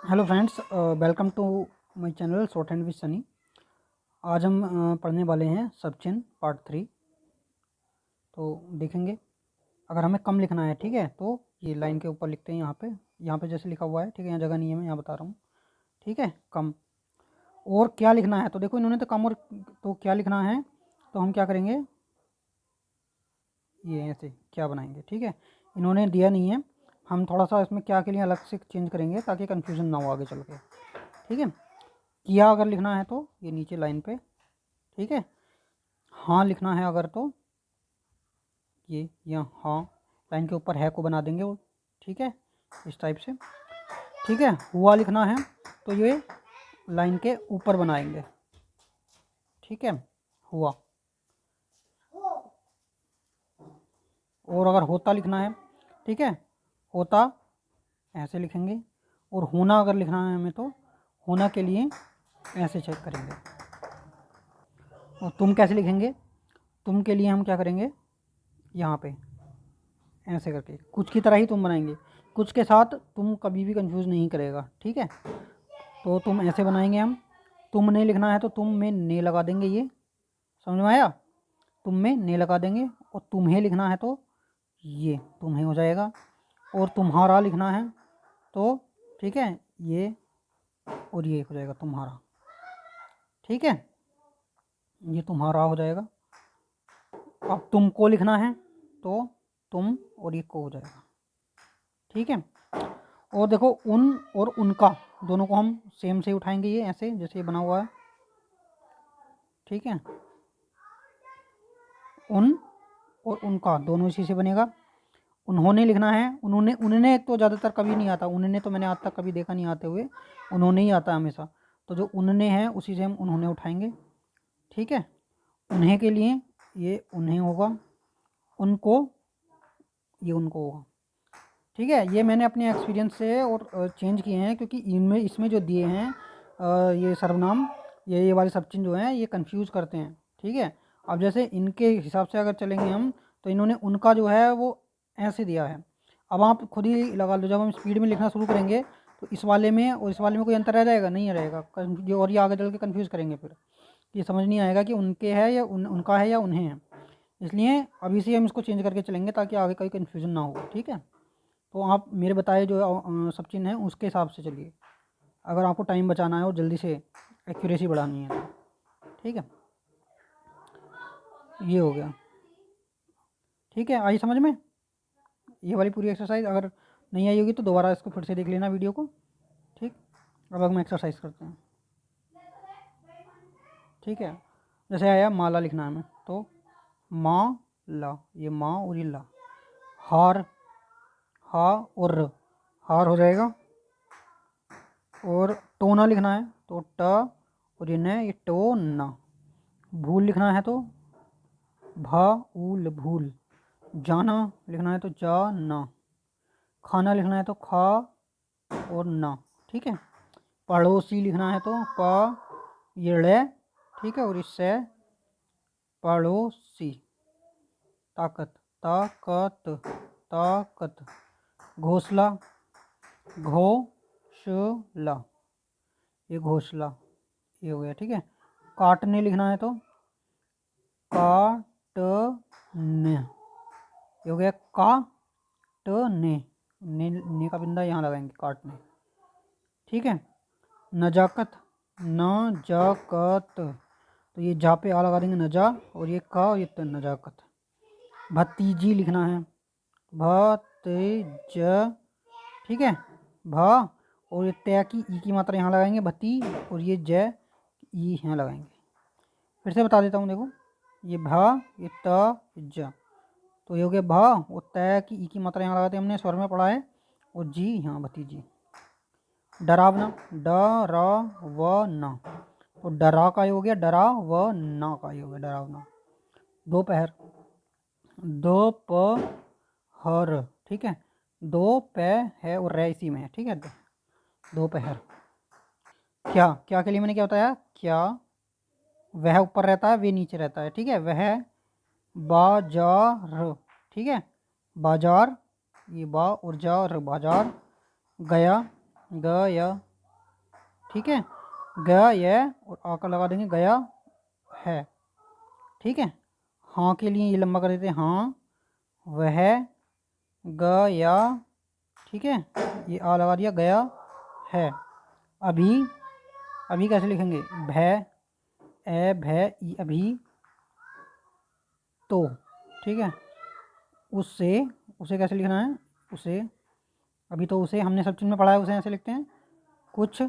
Hello friends, welcome to my channel shorthand with Sunny. आज हम पढ़ने वाले हैं सबचिन्ह पार्ट 3। तो देखेंगे, अगर हमें कम लिखना है, ठीक है, तो ये लाइन के ऊपर लिखते हैं। यहाँ पे जैसे लिखा हुआ है, ठीक है, यहाँ जगह नहीं है, मैं यहाँ बता रहा हूँ, ठीक है। कम और क्या लिखना है, तो देखो इन्होंने तो कम और तो क्या लिखना है, तो हम क्या करेंगे, ये ऐसे क्या बनाएंगे, ठीक है। इन्होंने दिया नहीं है, हम थोड़ा सा इसमें क्या के लिए अलग से चेंज करेंगे ताकि कन्फ्यूज़न ना हो आगे चल के, ठीक है। किया अगर लिखना है तो ये नीचे लाइन पे, ठीक है। हाँ लिखना है अगर तो ये यहाँ हाँ लाइन के ऊपर है को बना देंगे वो, ठीक है, इस टाइप से, ठीक है। हुआ लिखना है तो ये लाइन के ऊपर बनाएंगे, ठीक है, हुआ। और अगर होता लिखना है, ठीक है, होता ऐसे लिखेंगे। और होना अगर लिखना है हमें तो होना के लिए ऐसे चेक करेंगे। और तुम कैसे लिखेंगे, तुम के लिए हम क्या करेंगे, यहाँ पे ऐसे करके कुछ की तरह ही तुम बनाएंगे, कुछ के साथ तुम कभी भी कंफ्यूज नहीं करेगा, ठीक है। तो तुम ऐसे बनाएंगे हम, तुम ने लिखना है तो तुम में ने लगा देंगे, ये समझ में आया, तुम में ने लगा देंगे। और तुम्हें लिखना है तो ये तुम्हें हो जाएगा। और तुम्हारा लिखना है तो ठीक है, ये और ये हो जाएगा तुम्हारा, ठीक है, ये तुम्हारा हो जाएगा। अब तुमको लिखना है तो तुम और ये को हो जाएगा, ठीक है। और देखो उन और उनका दोनों को हम सेम से उठाएंगे, ये ऐसे जैसे ये बना हुआ है, ठीक है। उन और उनका दोनों इसी से बनेगा। उन्होंने लिखना है, उन्होंने उन्होंने तो ज़्यादातर कभी नहीं आता, उन्होंने तो मैंने आज तक कभी देखा नहीं आते हुए, उन्होंने ही आता हमेशा। तो जो उन्होंने है उसी से हम उन्होंने उठाएंगे, ठीक है। उन्हें के लिए ये उन्हें होगा, उनको ये उनको होगा, ठीक है। ये मैंने अपने एक्सपीरियंस से और चेंज किए हैं, क्योंकि इनमें इसमें जो दिए हैं ये सर्वनाम, ये वाले सब चीज़ जो हैं ये कंफ्यूज करते हैं, ठीक है। अब जैसे इनके हिसाब से अगर चलेंगे हम, तो इन्होंने उनका जो है वो ऐसे दिया है। अब आप खुद ही लगा लो, जब हम स्पीड में लिखना शुरू करेंगे तो इस वाले में और इस वाले में कोई अंतर रह जाएगा, नहीं रहेगा। ये और ये आगे चल के कन्फ्यूज़ करेंगे, फिर ये समझ नहीं आएगा कि उनके है या उनका है या उन्हें है। इसलिए अभी से हम इसको चेंज करके चलेंगे ताकि आगे कोई कन्फ्यूज़न ना हो, ठीक है। तो आप मेरे बताए जो सब चिन्ह हैं उसके हिसाब से चलिए, अगर आपको टाइम बचाना है और जल्दी से एक्यूरेसी बढ़ानी है तो, ठीक है। ये हो गया, ठीक है, आई समझ में ये वाली पूरी एक्सरसाइज। अगर नहीं आई होगी तो दोबारा इसको फिर से देख लेना वीडियो को, ठीक। अब हम एक्सरसाइज करते हैं, ठीक है। जैसे आया माला लिखना है हमें, तो माँ ला, ये माँ और ये ला। हार, हा और र, हार हो जाएगा। और टोना लिखना है तो ट और ये न, ये टो ना। भूल लिखना है तो भा उल भूल। जाना लिखना है तो जा ना। खाना लिखना है तो खा और ना, ठीक है। पड़ोसी लिखना है तो प ये ड़, ठीक है, और इससे पड़ोसी। ताकत, ताकत, ताकत। घोंसला, घोंसला, ये घोंसला, ये हो गया, ठीक है। काटने लिखना है तो काटने, ये हो गया काटने, ने का बिंदा यहाँ लगाएंगे, काटने, ठीक है। नजाकत, नजाकत, तो ये जा पे आ लगा देंगे, नजा, और ये का और ये त, नजाकत। भतीजी लिखना है, भतीज, ठीक है, भा और ये तय की ई की मात्रा यहाँ लगाएंगे, भती, और ये ज ई यहाँ लगाएंगे। फिर से बता देता हूँ, देखो ये भा, ये त, ज, तो ये हो गया भा, और तय की ई की मात्रा यहाँ लगाते हैं, हमने स्वर में पढ़ा है, और जी यहाँ भतीजी। डरावना, डरावना, तो डरा का ये हो गया, डरा व ना का ये हो गया, डरावना। दोपहर, दोपहर, ठीक है, दो पे है और रे इसी में है, ठीक है। दोपहर। क्या, क्या के लिए मैंने क्या बताया, क्या वह ऊपर रहता है, वे नीचे रहता है, ठीक है। वह बाजार, ठीक है, बाजार, ये बा और जा और बाजार। गया, गया, ठीक है। गया यह और आ का लगा देंगे गया है, ठीक है। हाँ के लिए ये लंबा कर देते हैं, हाँ वह गया, ठीक है। ये आ लगा दिया, गया है। अभी, अभी कैसे लिखेंगे, भय ए भय ई अभी, तो, ठीक है। उससे, उसे कैसे लिखना है, उसे, अभी तो उसे हमने सब चीज़ में पढ़ा है, उसे ऐसे लिखते हैं कुछ,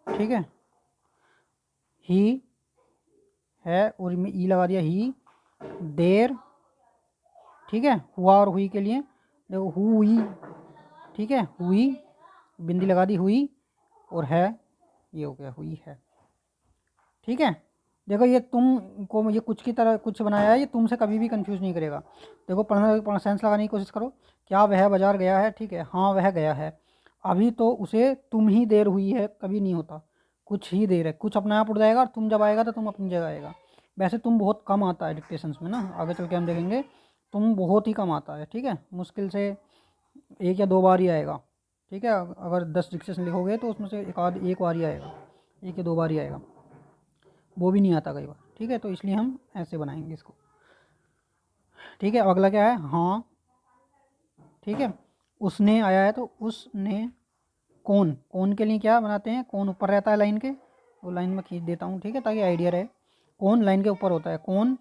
ठीक है। ही है और में ई लगा दिया, ही देर, ठीक है। हुआ और हुई के लिए देखो हुई, ठीक है, हुई बिंदी लगा दी, हुई और है, ये हो गया हुई है, ठीक है। देखो ये तुम को ये कुछ की तरह कुछ बनाया है, ये तुमसे कभी भी कंफ्यूज नहीं करेगा। देखो पढ़ना सेंस लगाने की कोशिश करो। क्या वह बाजार गया है, ठीक है, हाँ वह गया है। अभी तो उसे तुम ही देर हुई है, कभी नहीं होता, कुछ ही देर है, कुछ अपने आप उड़ जाएगा और तुम जब आएगा तो तुम अपनी जगह आएगा। वैसे तुम बहुत कम आता है डिक्टेशंस में ना, आगे चल के हम देखेंगे, तुम बहुत ही कम आता है, ठीक है। मुश्किल से 1 या 2 बार ही आएगा, ठीक है। अगर 10 डिक्टेशन लिखोगे तो उसमें से एक बार ही आएगा, 1 या 2 बार ही आएगा, वो भी नहीं आता कई बार, ठीक है। तो इसलिए हम ऐसे बनाएंगे इसको, ठीक है। अब अगला क्या है, हाँ, ठीक है। उसने आया है तो उसने, कौन, कौन के लिए क्या बनाते हैं, कौन ऊपर रहता है लाइन के, वो लाइन में खींच देता हूँ, ठीक है, ताकि आइडिया रहे। कौन लाइन के ऊपर होता है, कौन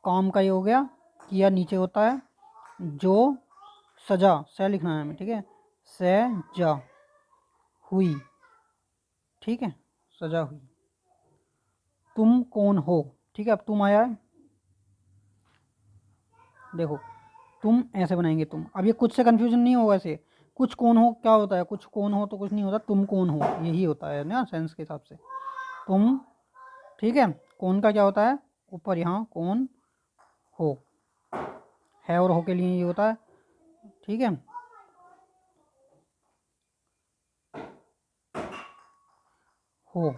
काम का ये हो गया, किया नीचे होता है, जो सजा, से लिखना है हमें, ठीक है, सजा हुई, ठीक है, सजा हुई। तुम कौन हो, ठीक है। अब तुम आया है, देखो तुम ऐसे बनाएंगे तुम, अब ये कुछ से कन्फ्यूजन नहीं होगा ऐसे। कुछ कौन हो क्या होता है, कुछ कौन हो तो कुछ नहीं होता, तुम कौन हो यही होता है ना सेंस के हिसाब से, तुम, ठीक है। कौन का क्या होता है, ऊपर यहाँ कौन हो, है और हो के लिए ये होता है, ठीक है। हो,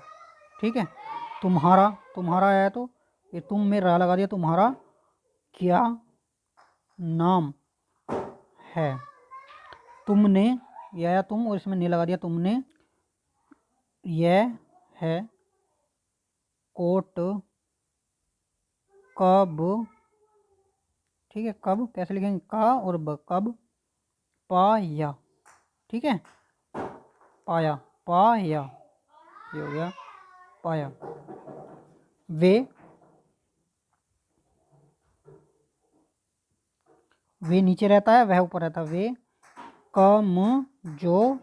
ठीक है। तुम्हारा, तुम्हारा आया तो ये तुम में रा लगा दिया, तुम्हारा क्या नाम है। तुमने, ये आया तुम और इसमें ने लगा दिया, तुमने, यह है कोट कब, ठीक है। कब कैसे लिखेंगे, का और ब, कब पाया, ठीक है, पाया, पाया, ये हो गया पाया। वे नीचे रहता है, वह ऊपर रहता है, वे कमजोर,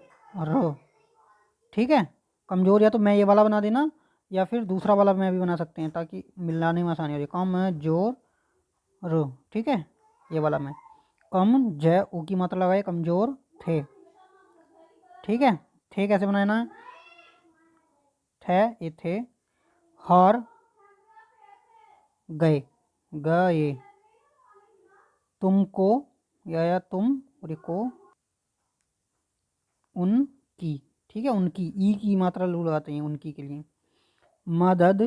ठीक है। कमजोर या तो मैं ये वाला बना देना या फिर दूसरा वाला मैं भी बना सकते हैं ताकि मिलाने में आसानी हो जाए, कमजोर, ठीक है, ये वाला मैं, कम जय ऊ की मात्रा लगाए, कमजोर थे, ठीक है। थे कैसे बनाना है, थे ये थे, हार गए, गए, तुमको, या तुम और को, उनकी, ठीक है, उनकी ई की मात्रा लू लगाते हैं उनकी के लिए, मदद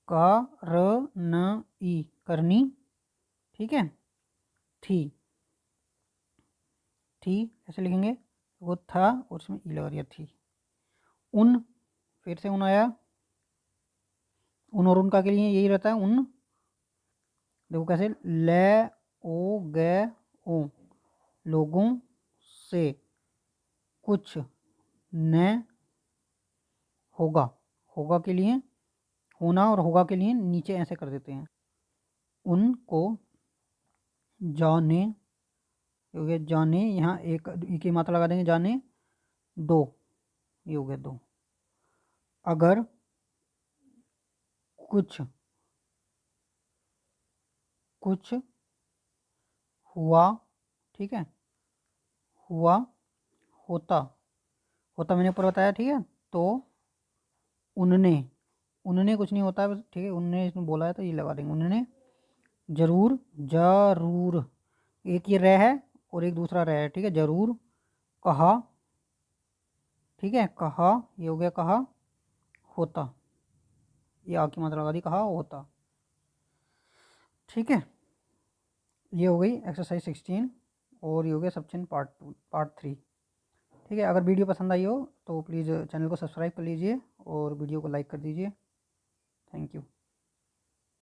करनी, करनी, ठीक है, थी, थी ऐसे लिखेंगे, वो था और उसमें ई लगा दिया थी। उन, फिर से उन आया, उन और उनका के लिए यही रहता है, उन, देखो कैसे, ले ओ गए ओ, लोगों से कुछ न होगा, होगा के लिए होना और होगा के लिए नीचे ऐसे कर देते हैं, उनको जाने, हो गया जाने, यहाँ एक ई की मात्रा लगा देंगे, जाने दो, ये हो गया दो। अगर कुछ, कुछ हुआ, ठीक है, हुआ होता, होता मैंने ऊपर बताया, ठीक है। तो उनने, उनने कुछ नहीं होता है बस, ठीक है, उनने इसमें बोला है तो ये लगा देंगे, उनने जरूर, जरूर, एक ये रह है और एक दूसरा रह है, ठीक है, जरूर कहा, ठीक है, कहा, ये हो गया कहा होता, ये आ की मात्रा लगा दी, कहा होता, ठीक है। ये हो गई एक्सरसाइज 16 और ये हो गया सब्जेक्ट पार्ट 2 पार्ट 3, ठीक ठीक है, अगर वीडियो पसंद आई हो तो प्लीज़ चैनल को सब्सक्राइब कर लीजिए और वीडियो को लाइक कर दीजिए। Thank you.